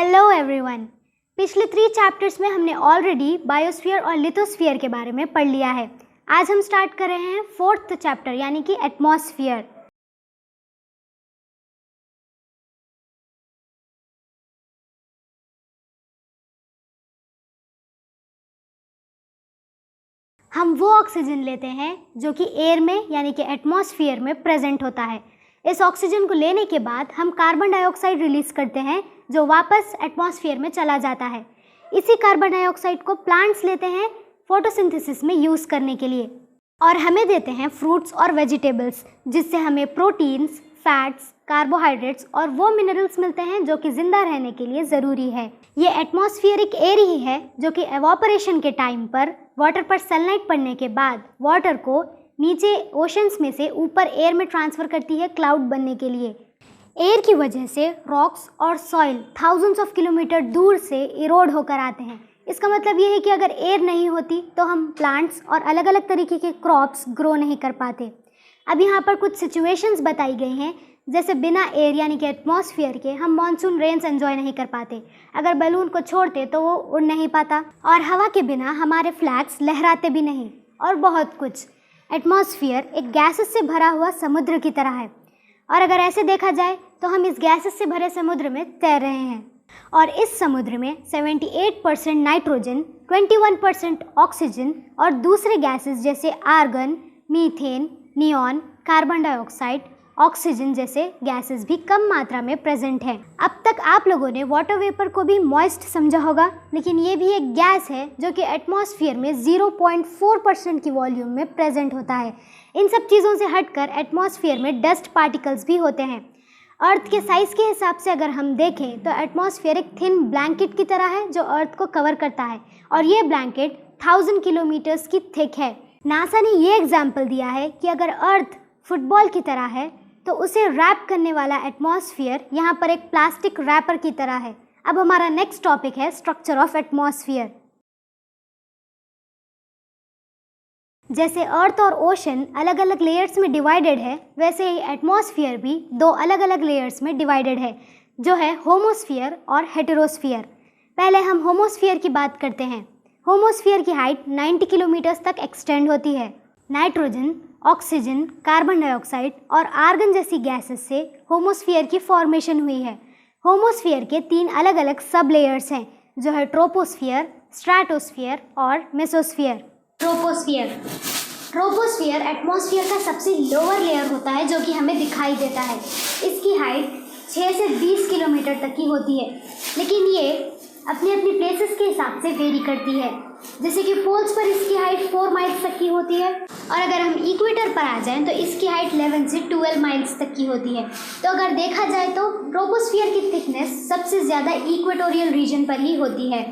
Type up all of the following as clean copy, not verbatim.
Hello everyone. पिछले 3 chapters में हमने ऑलरेडी बायोस्फीयर और लिथोस्फीयर के बारे में पढ़ लिया है। आज हम स्टार्ट कर रहे हैं 4th चैप्टर यानी कि एटमॉस्फेयर। हम वो ऑक्सीजन लेते हैं जो कि एयर में यानी कि एटमॉस्फेयर में प्रेजेंट होता है। इस ऑक्सीजन को लेने के बाद हम कार्बन डाइऑक्साइड रिलीज करते हैं जो वापस एटमॉस्फेयर में चला जाता है। इसी कार्बन डाइऑक्साइड को प्लांट्स लेते हैं फोटोसिंथेसिस में यूज़ करने के लिए और हमें देते हैं फ्रूट्स और वेजिटेबल्स, जिससे हमें प्रोटीन्स, फैट्स, कार्बोहाइड्रेट्स और वो मिनरल्स मिलते हैं जो कि ज़िंदा रहने के लिए ज़रूरी है। ये एटमॉस्फेरिक एयर ही है जो कि एवापोरेशन के टाइम पर वाटर पर सनलाइट पड़ने के बाद वाटर को नीचे ओशंस में से ऊपर एयर में ट्रांसफ़र करती है क्लाउड बनने के लिए। एयर की वजह से रॉक्स और सॉइल थाउजेंड्स ऑफ किलोमीटर दूर से इरोड होकर आते हैं। इसका मतलब ये है कि अगर एयर नहीं होती तो हम प्लांट्स और अलग अलग तरीके के क्रॉप्स ग्रो नहीं कर पाते। अब यहाँ पर कुछ सिचुएशंस बताई गई हैं, जैसे बिना एयर यानी कि एटमॉस्फेयर के हम मानसून रेन्स एंजॉय नहीं कर पाते। अगर बलून को छोड़ते तो वो उड़ नहीं पाता और हवा के बिना हमारे फ्लैग्स लहराते भी नहीं, और बहुत कुछ। एटमॉस्फेयर एक गैसेस से भरा हुआ समुद्र की तरह है, और अगर ऐसे देखा जाए तो हम इस गैसेस से भरे समुद्र में तैर रहे हैं। और इस समुद्र में 78% नाइट्रोजन, 21% ऑक्सीजन और दूसरे गैसेस जैसे argon, methane, neon, carbon dioxide, oxygen जैसे गैसेस भी कम मात्रा में प्रेजेंट हैं। अब तक आप लोगों ने वाटर वेपर को भी मॉइस्ट समझा होगा, लेकिन ये भी एक गैस है जो कि एटमॉस्फेयर में 0.4% की वॉल्यूम में प्रेजेंट होता है। इन सब चीज़ों से हटकर एटमॉस्फेयर में डस्ट पार्टिकल्स भी होते हैं। अर्थ के साइज़ के हिसाब से अगर हम देखें तो एटमॉस्फेयर एक थिन ब्लैंकेट की तरह है जो अर्थ को कवर करता है, और ये ब्लैंकेट 1000 किलोमीटर्स की थिक है। नासा ने ये एग्जाम्पल दिया है कि अगर अर्थ फुटबॉल की तरह है तो उसे रैप करने वाला एटमॉस्फेयर यहाँ पर एक प्लास्टिक रैपर की तरह है। अब हमारा नेक्स्ट टॉपिक है स्ट्रक्चर ऑफ एटमॉस्फेयर। जैसे अर्थ और ओशन अलग अलग लेयर्स में डिवाइडेड है, वैसे ही एटमॉस्फेयर भी 2 अलग अलग लेयर्स में डिवाइडेड है, जो है होमोस्फीयर और हेटेरोस्फीयर। पहले हम होमोस्फीयर की बात करते हैं। होमोस्फीयर की हाइट 90 किलोमीटर्स तक एक्सटेंड होती है। नाइट्रोजन, ऑक्सीजन, कार्बन डाइऑक्साइड और आर्गन जैसी गैसेस से होमोस्फीयर की फॉर्मेशन हुई है। होमोस्फीयर के 3 अलग अलग सब लेयर्स हैं, जो है ट्रोपोस्फीयर, स्ट्रैटोस्फीयर और मेसोस्फीयर। ट्रोपोस्फीयर एटमॉस्फेयर का सबसे लोअर लेयर होता है जो कि हमें दिखाई देता है। इसकी हाइट 6 से 20 किलोमीटर तक की होती है, लेकिन ये अपनी अपनी प्लेसेस के हिसाब से वेरी करती है। जैसे कि पोल्स पर इसकी हाइट 4 माइल्स तक की होती है, और अगर हम इक्वेटर पर आ जाएं तो इसकी हाइट 11 से 12 माइल्स तक की होती है। तो अगर देखा जाए तो ट्रोपोस्फीयर की थिकनेस सबसे ज़्यादा इक्वेटोरियल रीजन पर ही होती है,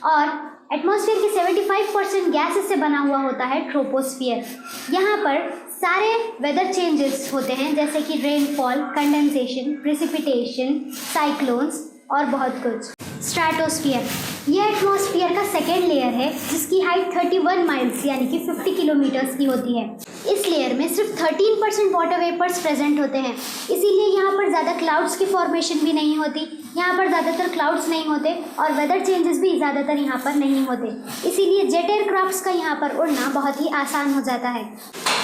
और एटमॉस्फेयर की 75% गैसेस से बना हुआ होता है ट्रोपोस्फीयर। यहाँ पर सारे वेदर चेंजेस होते हैं, जैसे कि रेनफॉल, कंडेंसेशन, प्रेसिपिटेशन, साइक्लोन्स और बहुत कुछ। स्ट्रैटोस्फीयर यह एटमॉस्फेयर का सेकेंड लेयर है, जिसकी हाइट 31 माइल्स यानी कि 50 किलोमीटर्स की होती है। इस लेयर में सिर्फ 13% वाटर वेपर्स प्रेजेंट होते हैं, इसीलिए यहाँ पर ज़्यादा क्लाउड्स की फॉर्मेशन भी नहीं होती। यहाँ पर ज़्यादातर क्लाउड्स नहीं होते और वेदर चेंजेस भी ज़्यादातर यहाँ पर नहीं होते, इसीलिए जेट एयरक्राफ्ट्स का यहाँ पर उड़ना बहुत ही आसान हो जाता है।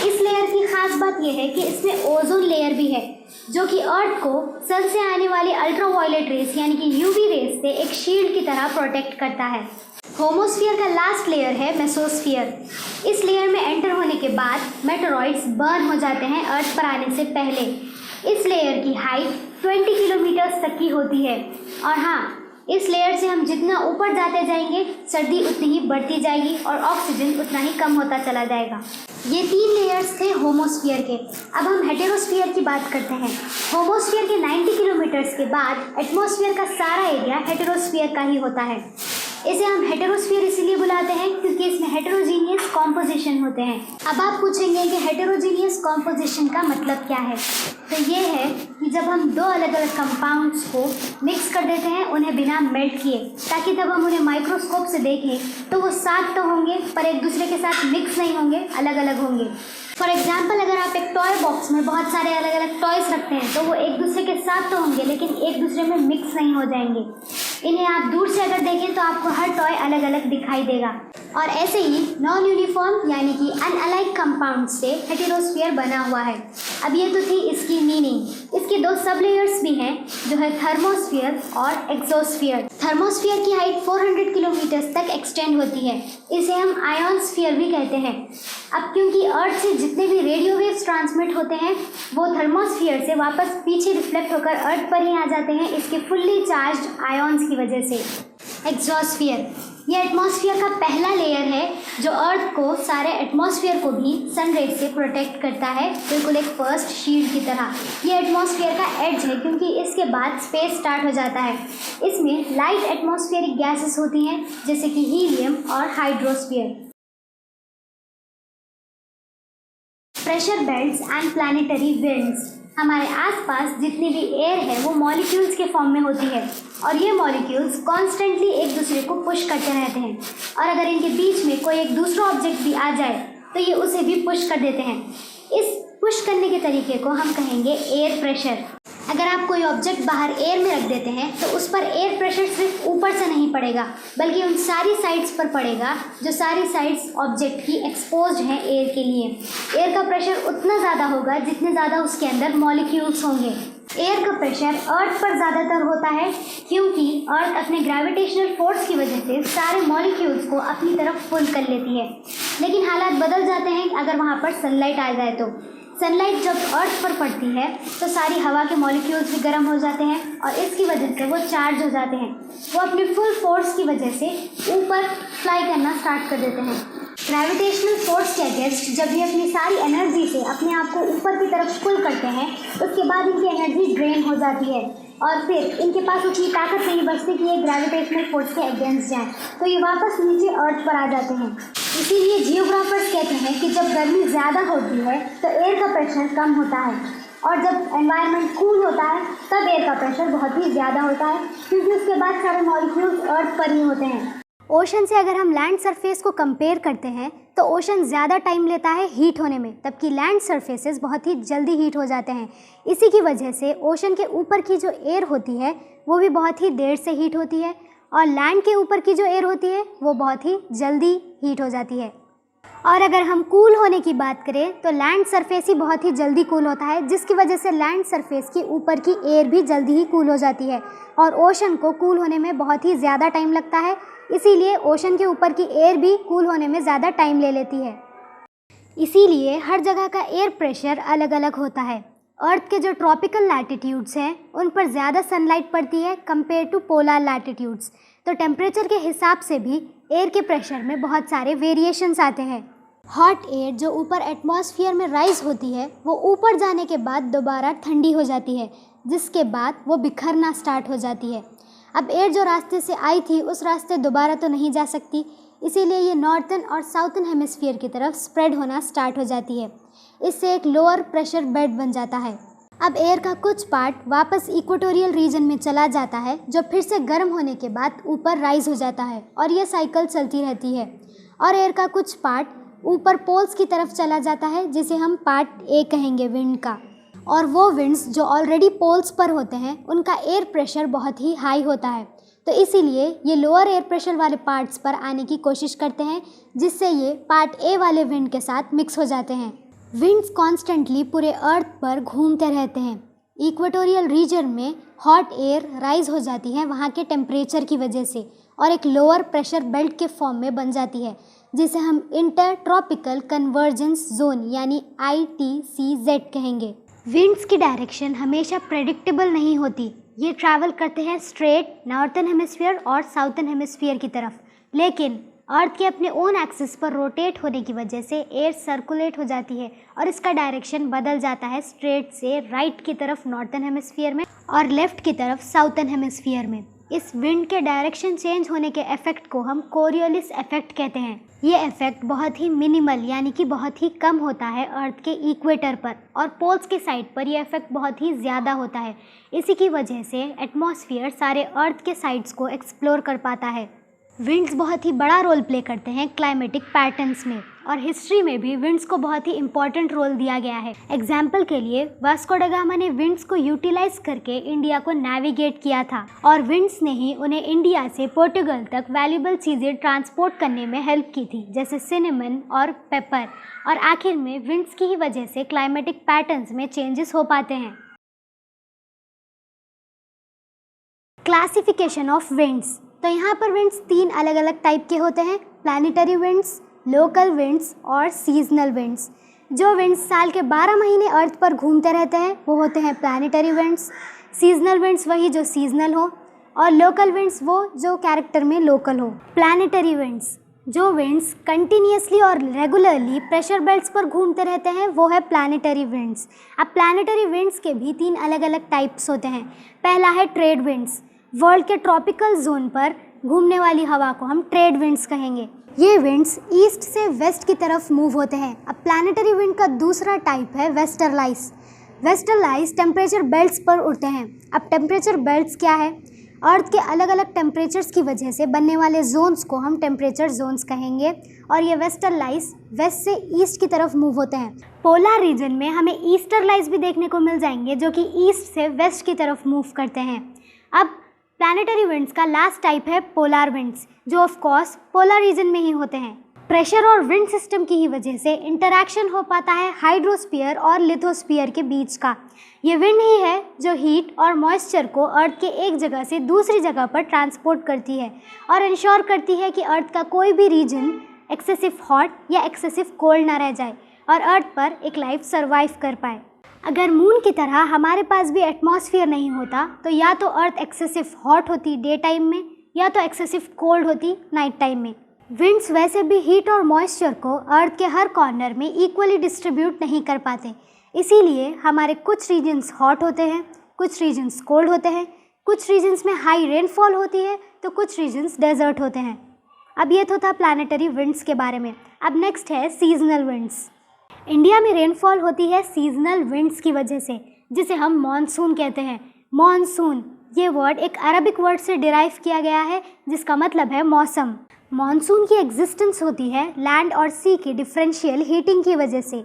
इस लेयर की खास बात यह है कि इसमें ओजोन लेयर भी है, जो कि अर्थ को सन से आने वाली अल्ट्रावायलेट रेस यानी कि यूवी रेस से एक शील्ड की तरह प्रोटेक्ट करता है। होमोस्फीयर का लास्ट लेयर है मेसोस्फीयर। इस लेयर में एंटर होने के बाद मेटेरॉइड्स बर्न हो जाते हैं अर्थ पर आने से पहले। इस लेयर की हाइट 20 किलोमीटर्स तक की होती है, और हाँ, इस लेयर से हम जितना ऊपर जाते जाएंगे सर्दी उतनी ही बढ़ती जाएगी और ऑक्सीजन उतना ही कम होता चला जाएगा। ये 3 लेयर्स थे होमोस्फीयर के। अब हम हेटेरोस्फीयर की बात करते हैं। होमोस्फीयर के 90 किलोमीटर्स के बाद एटमॉस्फेयर का सारा एरिया हेटेरोस्फीयर का ही होता है। इसे हम हेटेरोस्फीयर इसीलिए बुलाते हैं क्योंकि इसमें हेटेरोजीनियस कॉम्पोजिशन होते हैं। अब आप पूछेंगे कि हेटेरोजीनियस कॉम्पोजिशन का मतलब क्या है? तो ये है कि जब हम 2 अलग अलग कंपाउंड्स को मिक्स कर देते हैं उन्हें बिना मेल्ट किए, ताकि जब हम उन्हें माइक्रोस्कोप से देखें तो वो साथ तो होंगे पर एक दूसरे के साथ मिक्स नहीं होंगे, अलग अलग होंगे। फॉर एग्जाम्पल, अगर आप एक टॉय बॉक्स में बहुत सारे अलग अलग टॉयज़ रखते हैं तो वो एक दूसरे के साथ तो होंगे लेकिन एक दूसरे में मिक्स नहीं हो जाएंगे। इन्हें आप दूर से अगर देखें तो आपको हर टॉय अलग अलग दिखाई देगा। और ऐसे ही नॉन यूनिफॉर्म यानी कि अनअलाइक कंपाउंड से हेटेरोस्फीयर बना हुआ है। अब ये तो थी इसकी मीनिंग। इसके दो सब लेयर्स भी हैं जो है थर्मोस्फीयर और एक्सोस्फीयर। थर्मोस्फीयर की हाइट 400 किलोमीटर तक एक्सटेंड होती है। इसे हम आयोनस्फीयर भी कहते हैं। अब क्योंकि अर्थ से जितने भी रेडियो वेव्स ट्रांसमिट होते हैं वो थर्मोस्फीयर से वापस पीछे रिफ्लेक्ट होकर अर्थ पर ही आ जाते हैं इसके फुल्ली चार्ज्ड आयॉन्स की वजह से। एक्सोस्फीयर ये एटमॉस्फेयर का पहला लेयर है जो अर्थ को, सारे एटमॉस्फेयर को भी सनरेज से प्रोटेक्ट करता है, बिल्कुल एक फर्स्ट शील्ड की तरह। ये एटमॉस्फेयर का एड्ज है क्योंकि इसके बाद स्पेस स्टार्ट हो जाता है। इसमें लाइट एटमॉस्फेरिक गैसेस होती हैं जैसे कि हीलियम और hydrosphere. Pressure belts and planetary winds. हमारे आसपास जितनी भी एयर है वो मॉलिक्यूल्स के फॉर्म में होती है और ये मॉलिक्यूल्स कॉन्स्टेंटली एक दूसरे को पुश करते रहते हैं और अगर इनके बीच में कोई एक दूसरा ऑब्जेक्ट भी आ जाए तो ये उसे भी पुश कर देते हैं। इस पुश करने के तरीके को हम कहेंगे एयर प्रेशर। अगर आप कोई ऑब्जेक्ट बाहर एयर में रख देते हैं तो उस पर एयर प्रेशर सिर्फ ऊपर से नहीं पड़ेगा बल्कि उन सारी साइड्स पर पड़ेगा जो सारी साइड्स ऑब्जेक्ट की एक्सपोज्ड हैं एयर के लिए। एयर का प्रेशर उतना ज़्यादा होगा जितने ज़्यादा उसके अंदर मॉलिक्यूल्स होंगे। एयर का प्रेशर अर्थ पर ज़्यादातर होता है क्योंकि अर्थ अपने ग्रेविटेशनल फोर्स की वजह से सारे मॉलिक्यूल्स को अपनी तरफ पुल कर लेती है। लेकिन हालात बदल जाते हैं अगर वहाँ पर सनलाइट आ जाए तो। सनलाइट जब अर्थ पर पड़ती है तो सारी हवा के मॉलिक्यूल्स भी गर्म हो जाते हैं और इसकी वजह से वो चार्ज हो जाते हैं। वो अपनी फुल फोर्स की वजह से ऊपर फ्लाई करना स्टार्ट कर देते हैं। ग्रेविटेशनल फोर्स के अगेंस्ट जब ये अपनी सारी एनर्जी से अपने आप को ऊपर की तरफ पुल करते हैं उसके बाद इनकी एनर्जी ड्रेन हो जाती है और फिर इनके पास उतनी ताकत नहीं बचती कि ये ग्रेविटेशनल फोर्स के अगेंस्ट जाएं, तो ये वापस नीचे अर्थ पर आ जाते हैं। इसीलिए जियोग्राफर्स कहते हैं कि जब गर्मी ज़्यादा होती है तो एयर का प्रेशर कम होता है और जब एनवायरनमेंट कूल होता है तब एयर का प्रेशर बहुत ही ज़्यादा होता है क्योंकि उसके बाद सारे मॉलिक्यूल्स अर्थ पर ही होते हैं। ओशन से अगर हम लैंड सरफेस को कंपेयर करते हैं तो ओशन ज़्यादा टाइम लेता है हीट होने में, जबकि लैंड सरफेसेस बहुत ही जल्दी हीट हो जाते हैं। इसी की वजह से ओशन के ऊपर की जो एयर होती है वो भी बहुत ही देर से हीट होती है और लैंड के ऊपर की जो एयर होती है वो बहुत ही जल्दी हीट हो जाती है। और अगर हम कूल होने की बात करें तो लैंड सरफेस ही बहुत ही जल्दी कूल होता है जिसकी वजह से लैंड सरफेस की ऊपर की एयर भी जल्दी ही कूल हो जाती है और ओशन को कूल होने में बहुत ही ज़्यादा टाइम लगता है। इसीलिए ओशन के ऊपर की एयर भी कूल होने में ज़्यादा टाइम ले लेती है। इसीलिए हर जगह का एयर प्रेशर अलग अलग होता है। अर्थ के जो ट्रॉपिकल लैटिट्यूड्स हैं उन पर ज़्यादा सनलाइट पड़ती है कंपेयर टू पोलर लैटिट्यूड्स, तो टेम्परेचर के हिसाब से भी एयर के प्रेशर में बहुत सारे वेरिएशंस आते हैं। हॉट एयर जो ऊपर एटमॉस्फेयर में राइज होती है वो ऊपर जाने के बाद दोबारा ठंडी हो जाती है जिसके बाद वो बिखरना स्टार्ट हो जाती है। अब एयर जो रास्ते से आई थी उस रास्ते दोबारा तो नहीं जा सकती, इसीलिए ये नॉर्थन और साउथन हेमिस्फीयर की तरफ स्प्रेड होना स्टार्ट हो जाती है। इससे एक लोअर प्रेशर बेड बन जाता है। अब एयर का कुछ पार्ट वापस इक्वेटोरियल रीजन में चला जाता है जो फिर से गर्म होने के बाद ऊपर राइज हो जाता है और यह साइकिल चलती रहती है। और एयर का कुछ पार्ट ऊपर पोल्स की तरफ चला जाता है जिसे हम पार्ट ए कहेंगे विंड का। और वो विंड्स जो ऑलरेडी पोल्स पर होते हैं उनका एयर प्रेशर बहुत ही हाई होता है, तो इसीलिए ये लोअर एयर प्रेशर वाले पार्ट्स पर आने की कोशिश करते हैं जिससे ये पार्ट ए वाले विंड के साथ मिक्स हो जाते हैं। विंड्स कॉन्स्टेंटली पूरे अर्थ पर घूमते रहते हैं। इक्वेटोरियल रीजन में हॉट एयर राइज हो जाती है वहाँ के टेम्परेचर की वजह से और एक लोअर प्रेशर बेल्ट के फॉर्म में बन जाती है जिसे हम इंटर ट्रॉपिकल कन्वर्जेंस जोन यानी ITCZ कहेंगे। विंड्स की डायरेक्शन हमेशा प्रेडिक्टेबल नहीं होती। ये ट्रैवल करते हैं स्ट्रेट नॉर्थन हेमिस्फीयर और साउथन हेमिस्फीयर की तरफ, लेकिन अर्थ के अपने ओन एक्सिस पर रोटेट होने की वजह से एयर सर्कुलेट हो जाती है और इसका डायरेक्शन बदल जाता है स्ट्रेट से राइट की तरफ नॉर्थन हेमिस्फीयर में और लेफ्ट की तरफ साउथन हेमिस्फीयर में। इस विंड के डायरेक्शन चेंज होने के इफेक्ट को हम कोरियोलिस इफेक्ट कहते हैं। ये इफेक्ट बहुत ही मिनिमल यानी कि बहुत ही कम होता है अर्थ के इक्वेटर पर और पोल्स के साइड पर यह इफेक्ट बहुत ही ज़्यादा होता है। इसी की वजह से एटमॉस्फेयर सारे अर्थ के साइड्स को एक्सप्लोर कर पाता है। विंड्स बहुत ही बड़ा रोल प्ले करते हैं क्लाइमेटिक पैटर्न्स में, और हिस्ट्री में भी विंड्स को बहुत ही इम्पॉर्टेंट रोल दिया गया है। एग्जाम्पल के लिए वास्को ड गामा ने विंड्स को यूटिलाइज करके इंडिया को नेविगेट किया था, और विंड्स ने ही उन्हें इंडिया से पोर्टुगल तक वैल्यूबल चीज़ें ट्रांसपोर्ट करने में हेल्प की थी, जैसे सिनेमन और पेपर। और आखिर में विंड्स की ही वजह से क्लाइमेटिक पैटर्न्स में चेंजेस हो पाते हैं। Classification of winds. तो यहाँ पर विंड्स 3 अलग अलग टाइप के होते हैं, प्लैनेटरी विंड्स, लोकल विंड्स और सीजनल विंड्स। जो विंड्स साल के 12 महीने अर्थ पर घूमते रहते हैं वो होते हैं प्लैनेटरी विंड्स। सीजनल विंड्स वही जो सीजनल हो, और लोकल विंड्स वो जो कैरेक्टर में लोकल हो। प्लैनेटरी विंड्स, जो विंड्स कंटिन्यूसली और रेगुलरली प्रेशर बेल्ट्स पर घूमते रहते हैं वो है प्लैनेटरी विंड्स। अब प्लैनेटरी विंड्स के भी 3 अलग अलग टाइप्स होते हैं। पहला है ट्रेड विंड्स। वर्ल्ड के ट्रॉपिकल जोन पर घूमने वाली हवा को हम ट्रेड विंड्स कहेंगे। ये विंड्स ईस्ट से वेस्ट की तरफ मूव होते हैं। अब प्लैनेटरी विंड का दूसरा टाइप है वेस्टरलाइज। वेस्टरलाइज टेम्परेचर बेल्ट्स पर उड़ते हैं। अब टेम्परेचर बेल्ट्स क्या है? अर्थ के अलग अलग टेम्परेचर्स की वजह से बनने वाले जोन्स को हम टेम्परेचर जोन्स कहेंगे, और ये वेस्टरलाइज वेस्ट से ईस्ट की तरफ मूव होते हैं। पोलर रीजन में हमें ईस्टरलाइज भी देखने को मिल जाएंगे, जो कि ईस्ट से वेस्ट की तरफ मूव करते हैं। अब प्लैनेटरी विंड्स का लास्ट टाइप है पोलर विंड्स, जो ऑफ कोर्स पोलर रीजन में ही होते हैं। प्रेशर और विंड सिस्टम की ही वजह से इंटरैक्शन हो पाता है हाइड्रोस्फीयर और लिथोस्फीयर के बीच का। ये विंड ही है जो हीट और मॉइस्चर को अर्थ के एक जगह से दूसरी जगह पर ट्रांसपोर्ट करती है, और इंश्योर करती है कि अर्थ का कोई भी रीजन एक्सेसिव हॉट या एक्सेसिव कोल्ड ना रह जाए, और अर्थ पर एक लाइफ सर्वाइव कर पाए। अगर मून की तरह हमारे पास भी एटमॉस्फेयर नहीं होता तो या तो अर्थ एक्सेसिव हॉट होती डे टाइम में, या तो एक्सेसिव कोल्ड होती नाइट टाइम में। विंड्स वैसे भी हीट और मॉइस्चर को अर्थ के हर कॉर्नर में इक्वली डिस्ट्रीब्यूट नहीं कर पाते, इसीलिए हमारे कुछ रीजन्स हॉट होते हैं, कुछ रीजन्स कोल्ड होते हैं, कुछ रीजन्स में हाई रेनफॉल होती है तो कुछ रीजन्स डेजर्ट होते हैं। अब ये तो था प्लैनेटरी विंड्स के बारे में। अब नेक्स्ट है सीजनल विंड्स। इंडिया में रेनफॉल होती है सीजनल विंड्स की वजह से, जिसे हम मॉनसून कहते हैं। मॉनसून ये वर्ड एक अरबिक वर्ड से डिराइव किया गया है, जिसका मतलब है मौसम। मॉनसून की एग्जिस्टेंस होती है लैंड और सी की डिफरेंशियल हीटिंग की वजह से।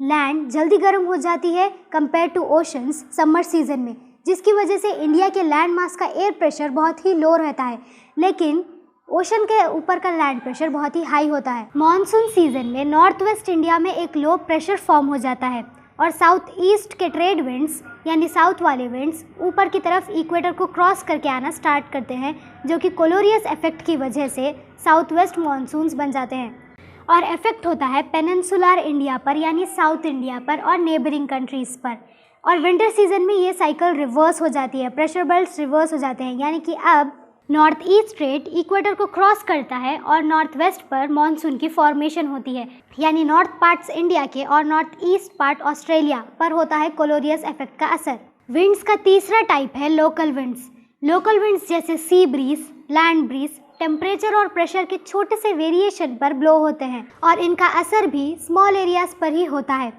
लैंड जल्दी गर्म हो जाती है compare to oceans summer season में, जिसकी वजह से इंडिया के लैंड मास का एयर प्रेशर बहुत ही लो रहता है, लेकिन ओशन के ऊपर का लैंड प्रेशर बहुत ही हाई होता है। मॉनसून सीजन में नॉर्थ वेस्ट इंडिया में एक लो प्रेशर फॉर्म हो जाता है, और साउथ ईस्ट के ट्रेड विंड्स यानी साउथ वाले विंड्स ऊपर की तरफ इक्वेटर को क्रॉस करके आना स्टार्ट करते हैं, जो कि कोलोरियस इफेक्ट की वजह से साउथ वेस्ट मानसून्स बन जाते हैं, और इफेक्ट होता है पेनिनसुलर इंडिया पर यानी साउथ इंडिया पर और नेबरिंग कंट्रीज़ पर। और विंटर सीजन में ये साइकिल रिवर्स हो जाती है, प्रेशर बेल्ट्स रिवर्स हो जाते हैं, यानी कि अब नॉर्थ ईस्ट ट्रेड इक्वेटर को क्रॉस करता है और नॉर्थ वेस्ट पर मानसून की फॉर्मेशन होती है, यानी नॉर्थ पार्ट्स इंडिया के और नॉर्थ ईस्ट पार्ट ऑस्ट्रेलिया पर होता है कोलोरियस इफेक्ट का असर। विंड्स का तीसरा टाइप है लोकल विंड्स। लोकल विंड्स जैसे sea breeze, land breeze temperature और प्रेशर के छोटे से वेरिएशन पर ब्लो होते हैं, और इनका असर भी स्मॉल एरियाज पर ही होता है।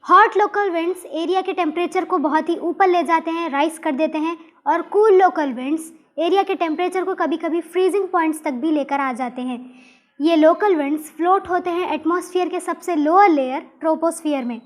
हॉट लोकल विंड्स एरिया के टेम्परेचर को बहुत ही ऊपर ले जाते हैं, राइज कर देते हैं, और कूल लोकल विंड्स एरिया के टेम्परेचर को कभी कभी फ्रीजिंग पॉइंट्स तक भी लेकर आ जाते हैं। ये लोकल विंड्स फ्लोट होते हैं एटमॉस्फेयर के सबसे लोअर लेयर ट्रोपोस्फियर में।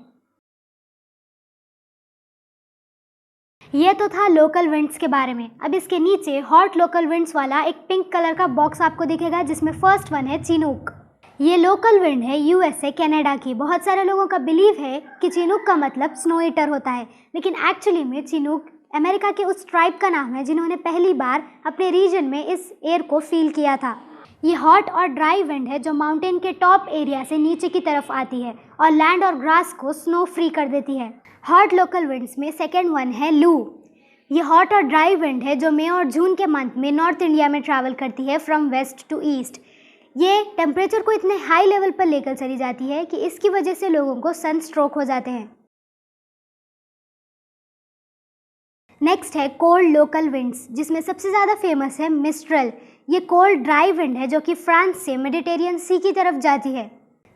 ये तो था लोकल विंड्स के बारे में। अब इसके नीचे हॉट लोकल विंड्स वाला एक पिंक कलर का बॉक्स आपको दिखेगा, जिसमें फर्स्ट वन है चिनूक। ये लोकल विंड है यूएसए कनाडा की। बहुत सारे लोगों का बिलीव है कि चिनूक का मतलब स्नो ईटर होता है, लेकिन एक्चुअली में चिनूक अमेरिका के उस ट्राइब का नाम है जिन्होंने पहली बार अपने रीजन में इस एयर को फील किया था। ये हॉट और ड्राई विंड है जो माउंटेन के टॉप एरिया से नीचे की तरफ आती है और लैंड और ग्रास को स्नो फ्री कर देती है। हॉट लोकल विंड्स में सेकेंड वन है लू। ये हॉट और ड्राई विंड है जो मई और जून के मंथ में नॉर्थ इंडिया में ट्रैवल करती है फ्रॉम वेस्ट टू ईस्ट। ये टेम्परेचर को इतने हाई लेवल पर लेकर चली जाती है कि इसकी वजह से लोगों को सन स्ट्रोक हो जाते हैं। नेक्स्ट है कोल्ड लोकल विंड्स, जिसमें सबसे ज़्यादा फेमस है मिस्ट्रल। ये कोल्ड ड्राई विंड है जो कि फ्रांस से मेडिटेरियन सी की तरफ जाती है।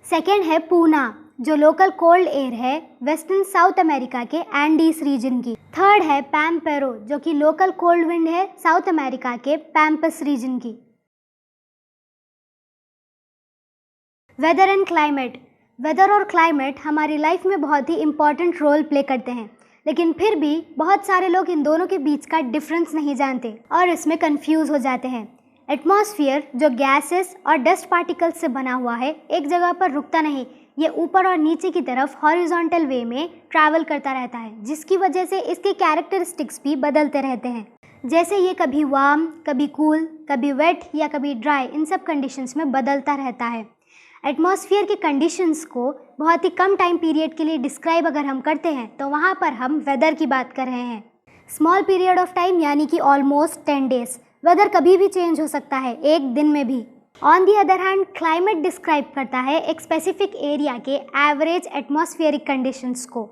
सेकेंड है पूना, जो लोकल कोल्ड एयर है वेस्टर्न साउथ अमेरिका के एंडीज रीजन की। थर्ड है पैम्पेरो, जो कि लोकल कोल्ड विंड है साउथ अमेरिका के पैम्पस रीजन की। Weather and climate. वेदर और क्लाइमेट हमारी लाइफ में बहुत ही इम्पॉर्टेंट रोल प्ले करते हैं, लेकिन फिर भी बहुत सारे लोग इन दोनों के बीच का डिफरेंस नहीं जानते और इसमें कंफ्यूज हो जाते हैं। एटमॉस्फेयर जो गैसेस और डस्ट पार्टिकल्स से बना हुआ है, एक जगह पर रुकता नहीं, ये ऊपर और नीचे की तरफ हॉरिजॉन्टल वे में ट्रैवल करता रहता है, जिसकी वजह से इसके कैरेक्टरिस्टिक्स भी बदलते रहते हैं। जैसे ये कभी वार्म, कभी कूल, कभी वेट या कभी ड्राई, इन सब कंडीशंस में बदलता रहता है। एटमॉस्फेयर के कंडीशंस को बहुत ही कम टाइम पीरियड के लिए डिस्क्राइब अगर हम करते हैं तो वहाँ पर हम वेदर की बात कर रहे हैं। स्मॉल पीरियड ऑफ टाइम यानी कि ऑलमोस्ट 10 डेज। वेदर कभी भी चेंज हो सकता है, एक दिन में भी। On the other hand climate describe करता है एक स्पेसिफिक एरिया के एवरेज एटमॉस्फेरिक कंडीशंस को।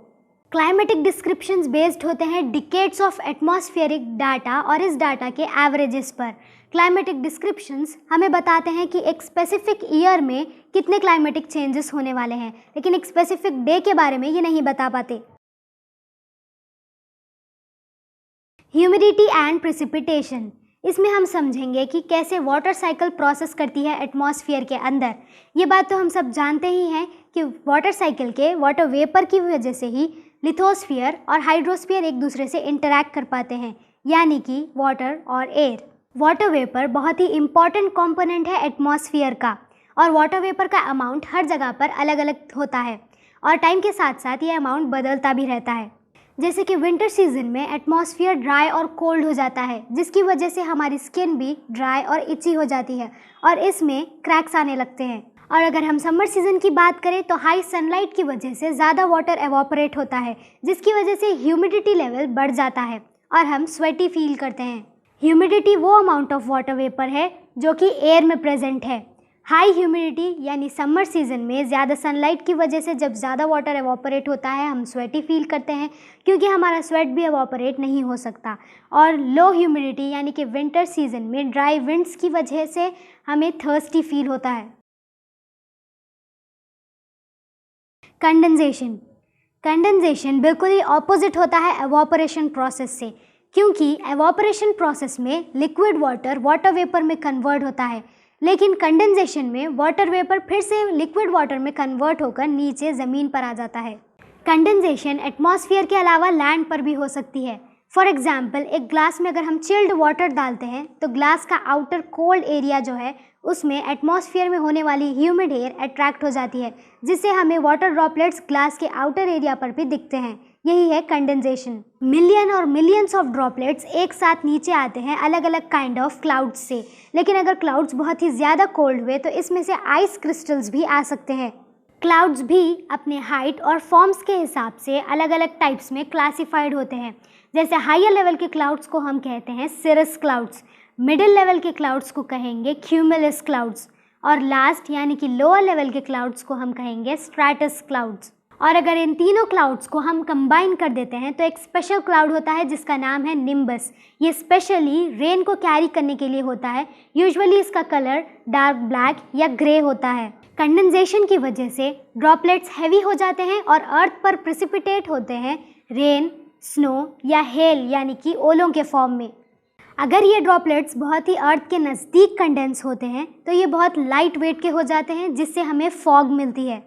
क्लाइमेटिक डिस्क्रिप्शंस बेस्ड होते हैं डिकेड्स ऑफ एटमॉस्फेरिक डाटा और इस डाटा के एवरेजेस पर। क्लाइमेटिक डिस्क्रिप्शंस हमें बताते हैं कि एक स्पेसिफिक ईयर में कितने क्लाइमेटिक चेंजेस होने वाले हैं, लेकिन एक स्पेसिफिक डे के बारे में ये नहीं बता पाते। ह्यूमिडिटी एंड प्रेसिपिटेशन, इसमें हम समझेंगे कि कैसे वाटर साइकिल प्रोसेस करती है एटमॉस्फेयर के अंदर। ये बात तो हम सब जानते ही हैं कि वाटर साइकिल के वाटर वेपर की वजह से ही लिथोस्फीयर और हाइड्रोस्फीयर एक दूसरे से इंटरैक्ट कर पाते हैं, यानी कि वाटर और एयर। वाटर वेपर बहुत ही इम्पॉर्टेंट कंपोनेंट है एटमॉस्फेयर का, और वाटर वेपर का अमाउंट हर जगह पर अलग अलग होता है और टाइम के साथ साथ ये अमाउंट बदलता भी रहता है। जैसे कि विंटर सीजन में एटमॉस्फेयर ड्राई और कोल्ड हो जाता है, जिसकी वजह से हमारी स्किन भी ड्राई और इची हो जाती है और इसमें क्रैक्स आने लगते हैं। और अगर हम समर सीजन की बात करें तो हाई सनलाइट की वजह से ज़्यादा वाटर एवोपरेट होता है, जिसकी वजह से ह्यूमिडिटी लेवल बढ़ जाता है और हम स्वेटी फील करते हैं। ह्यूमिडिटी वो अमाउंट ऑफ वाटर वेपर है जो कि एयर में प्रेजेंट है। हाई ह्यूमिडिटी यानी समर सीजन में ज़्यादा सनलाइट की वजह से जब ज़्यादा वाटर एवोपरेट होता है, हम स्वेटी फील करते हैं क्योंकि हमारा स्वेट भी एवोपरेट नहीं हो सकता। और लो ह्यूमिडिटी यानी कि विंटर सीजन में ड्राई विंड्स की वजह से हमें थर्स्टी फील होता है। कंडेंसेशन। कंडेंसेशन बिल्कुल ही ऑपोजिट होता है एवोपरेशन प्रोसेस से, क्योंकि एवोपरेशन प्रोसेस में लिक्विड वाटर वाटर वेपर में कन्वर्ट होता है, लेकिन कंडेंसेशन में वाटर वेपर फिर से लिक्विड वाटर में कन्वर्ट होकर नीचे ज़मीन पर आ जाता है। कंडेंसेशन एटमॉस्फेयर के अलावा लैंड पर भी हो सकती है। फॉर एग्जाम्पल, एक ग्लास में अगर हम चिल्ड वाटर डालते हैं तो ग्लास का आउटर कोल्ड एरिया जो है उसमें एटमॉस्फेयर में होने वाली ह्यूमिड एयर अट्रैक्ट हो जाती है, जिससे हमें वाटर ड्रॉपलेट्स ग्लास के आउटर एरिया पर भी दिखते हैं। यही है कंडेंसेशन। मिलियन और मिलियंस ऑफ ड्रॉपलेट्स एक साथ नीचे आते हैं अलग अलग काइंड ऑफ क्लाउड्स से, लेकिन अगर क्लाउड्स बहुत ही ज़्यादा कोल्ड हुए तो इसमें से आइस क्रिस्टल्स भी आ सकते हैं। क्लाउड्स भी अपने हाइट और फॉर्म्स के हिसाब से अलग अलग टाइप्स में क्लासिफाइड होते हैं। जैसे हायर लेवल के क्लाउड्स को हम कहते हैं सिरस क्लाउड्स, मिडिल लेवल के क्लाउड्स को कहेंगे क्यूमुलस क्लाउड्स, और लास्ट यानी कि लोअर लेवल के क्लाउड्स को हम कहेंगे स्ट्रैटस क्लाउड्स। और अगर इन तीनों क्लाउड्स को हम कंबाइन कर देते हैं तो एक स्पेशल क्लाउड होता है जिसका नाम है निम्बस। ये स्पेशली रेन को कैरी करने के लिए होता है। यूजुअली इसका कलर डार्क ब्लैक या ग्रे होता है। कंडेंसेशन की वजह से ड्रॉपलेट्स हैवी हो जाते हैं और अर्थ पर प्रेसिपिटेट होते हैं रेन, स्नो या हेल यानी कि ओलों के फॉर्म में। अगर ये ड्रॉपलेट्स बहुत ही अर्थ के नज़दीक कंडेंस होते हैं तो ये बहुत लाइट वेट के हो जाते हैं, जिससे हमें फॉग मिलती है।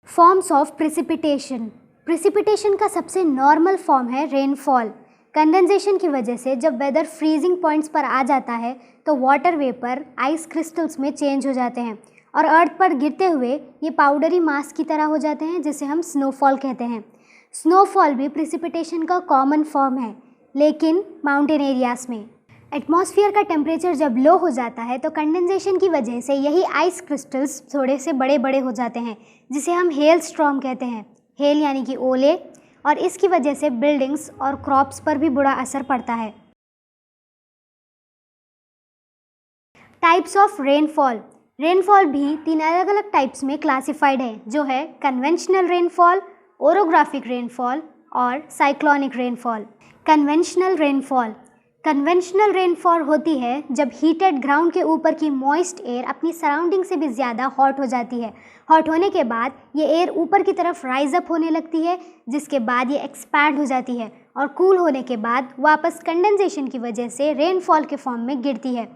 Forms of precipitation. प्रेसिपिटेशन का सबसे नॉर्मल फॉर्म है रेनफॉल। कंडेंसेशन की वजह से जब वेदर फ्रीजिंग पॉइंट्स पर आ जाता है तो वाटर वेपर आइस क्रिस्टल्स में चेंज हो जाते हैं और अर्थ पर गिरते हुए ये पाउडरी मास की तरह हो जाते हैं, जिसे हम स्नोफॉल कहते हैं। स्नोफॉल भी प्रेसिपिटेशन का कॉमन फॉर्म है, लेकिन माउंटेन एरियाज में। एटमॉस्फेयर का टेम्परेचर जब लो हो जाता है तो कंडेंसेशन की वजह से यही आइस क्रिस्टल्स थोड़े से बड़े बड़े हो जाते हैं, जिसे हम हेल स्टॉर्म कहते हैं। हेल यानी कि ओले, और इसकी वजह से बिल्डिंग्स और क्रॉप्स पर भी बुरा असर पड़ता है। Types of rainfall. रेनफॉल भी 3 अलग अलग टाइप्स में क्लासिफाइड है, जो है कन्वेंशनल रेनफॉल, ओरोग्राफिक रेनफॉल और cyclonic rainfall. Conventional rainfall. Conventional rainfall होती है जब हीटेड ग्राउंड के ऊपर की मॉइस्ट एयर अपनी सराउंडिंग से भी ज़्यादा हॉट हो जाती है। हॉट होने के बाद ये एयर ऊपर की तरफ राइज अप होने लगती है, जिसके बाद ये एक्सपैंड हो जाती है और कूल होने के बाद वापस कंडेंसेशन की वजह से रेनफॉल के फॉर्म में गिरती है।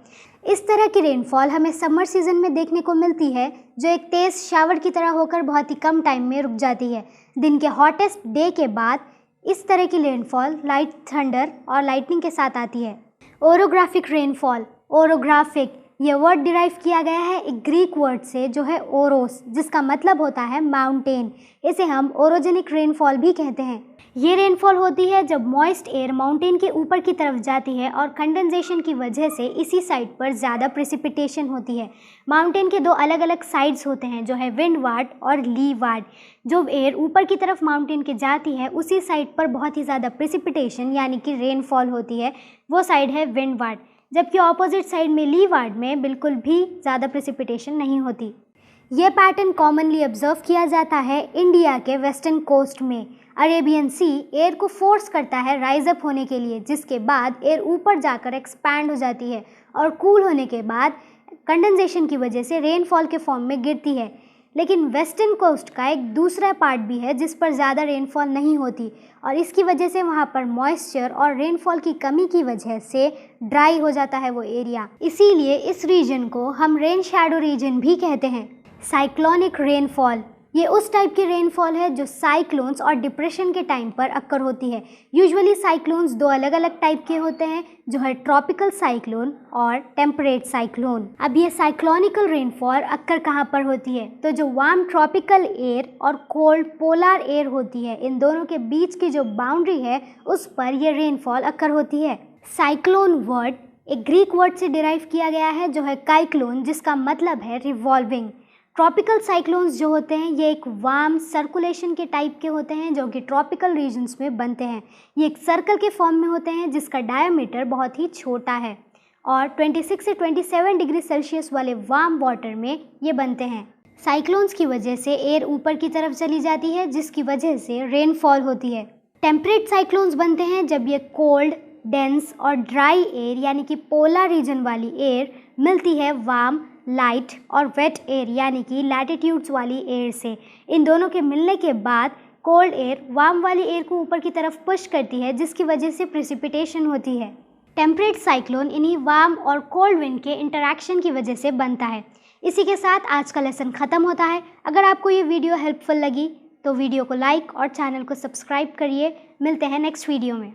इस तरह की रेनफॉल हमें समर सीजन में देखने को मिलती है, जो एक तेज़ शावर की तरह होकर बहुत ही कम टाइम में रुक जाती है। दिन के हॉटेस्ट डे के बाद इस तरह की रेनफॉल लाइट थंडर और लाइटनिंग के साथ आती है। ओरोग्राफिक रेनफॉल, ओरोग्राफिक, ये वर्ड डिराइव किया गया है एक ग्रीक वर्ड से जो है ओरोस, जिसका मतलब होता है माउंटेन। इसे हम ओरोजेनिक रेनफॉल भी कहते हैं। ये रेनफॉल होती है जब मॉइस्ट एयर माउंटेन के ऊपर की तरफ जाती है और कंडेंसेशन की वजह से इसी साइड पर ज़्यादा प्रेसिपिटेशन होती है। माउंटेन के दो अलग अलग साइड्स होते हैं, जो है विंडवार्ड और लीवार्ड। जो एयर ऊपर की तरफ माउंटेन के जाती है उसी साइड पर बहुत ही ज़्यादा प्रेसिपिटेशन यानी कि रेनफॉल होती है, वो साइड है विंडवार्ड। जबकि ऑपोजिट साइड में लीवार्ड में बिल्कुल भी ज़्यादा प्रेसिपिटेशन नहीं होती। यह पैटर्न कॉमनली ऑब्जर्व किया जाता है इंडिया के वेस्टर्न कोस्ट में। अरेबियन सी एयर को फोर्स करता है राइज अप होने के लिए, जिसके बाद एयर ऊपर जाकर एक्सपैंड हो जाती है और कूल होने के बाद कंडेंसेशन की वजह से रेनफॉल के फॉर्म में गिरती है। लेकिन वेस्टर्न कोस्ट का एक दूसरा पार्ट भी है जिस पर ज़्यादा रेनफॉल नहीं होती और इसकी वजह से वहाँ पर मॉइस्चर और रेनफॉल की कमी की वजह से ड्राई हो जाता है वो एरिया। इसीलिए इस रीजन को हम रेन शैडो रीजन भी कहते हैं। साइक्लोनिक रेनफॉल, ये उस टाइप की रेनफॉल है जो साइक्लोन्स और डिप्रेशन के टाइम पर अक्कर होती है। यूजुअली साइक्लोन्स दो अलग अलग टाइप के होते हैं, जो है ट्रॉपिकल साइक्लोन और टेम्परेट साइक्लोन। अब ये साइक्लोनिकल रेनफॉल अक्कर कहाँ पर होती है? तो जो वार्म ट्रॉपिकल एयर और कोल्ड पोलर एयर होती है, इन दोनों के बीच की जो बाउंड्री है उस पर यह रेनफॉल अक्कर होती है। साइक्लोन वर्ड एक ग्रीक वर्ड से डिराइव किया गया है जो है काइक्लोन, जिसका मतलब है रिवॉल्विंग। ट्रॉपिकल साइक्लोन्स जो होते हैं ये एक वार्म सर्कुलेशन के टाइप के होते हैं जो कि ट्रॉपिकल रीजन्स में बनते हैं। ये एक सर्कल के फॉर्म में होते हैं जिसका डायमीटर बहुत ही छोटा है और 26 से 27 डिग्री सेल्सियस वाले वार्म वाटर में ये बनते हैं। साइक्लोन्स की वजह से एयर ऊपर की तरफ चली जाती है, जिसकी वजह से रेनफॉल होती है। टेम्परेट साइक्लोन्स बनते हैं जब ये कोल्ड, डेंस और ड्राई एयर यानी कि पोलर रीजन वाली एयर मिलती है वार्म, लाइट और वेट एयर यानी कि लैटिट्यूड्स वाली एयर से। इन दोनों के मिलने के बाद कोल्ड एयर वार्म वाली एयर को ऊपर की तरफ पुश करती है, जिसकी वजह से प्रेसिपिटेशन होती है। टेम्परेट साइक्लोन इन्हीं वार्म और कोल्ड विंड के इंटरैक्शन की वजह से बनता है। इसी के साथ आज का लेसन ख़त्म होता है। अगर आपको ये वीडियो हेल्पफुल लगी तो वीडियो को लाइक और चैनल को सब्सक्राइब करिए। मिलते हैं नेक्स्ट वीडियो में।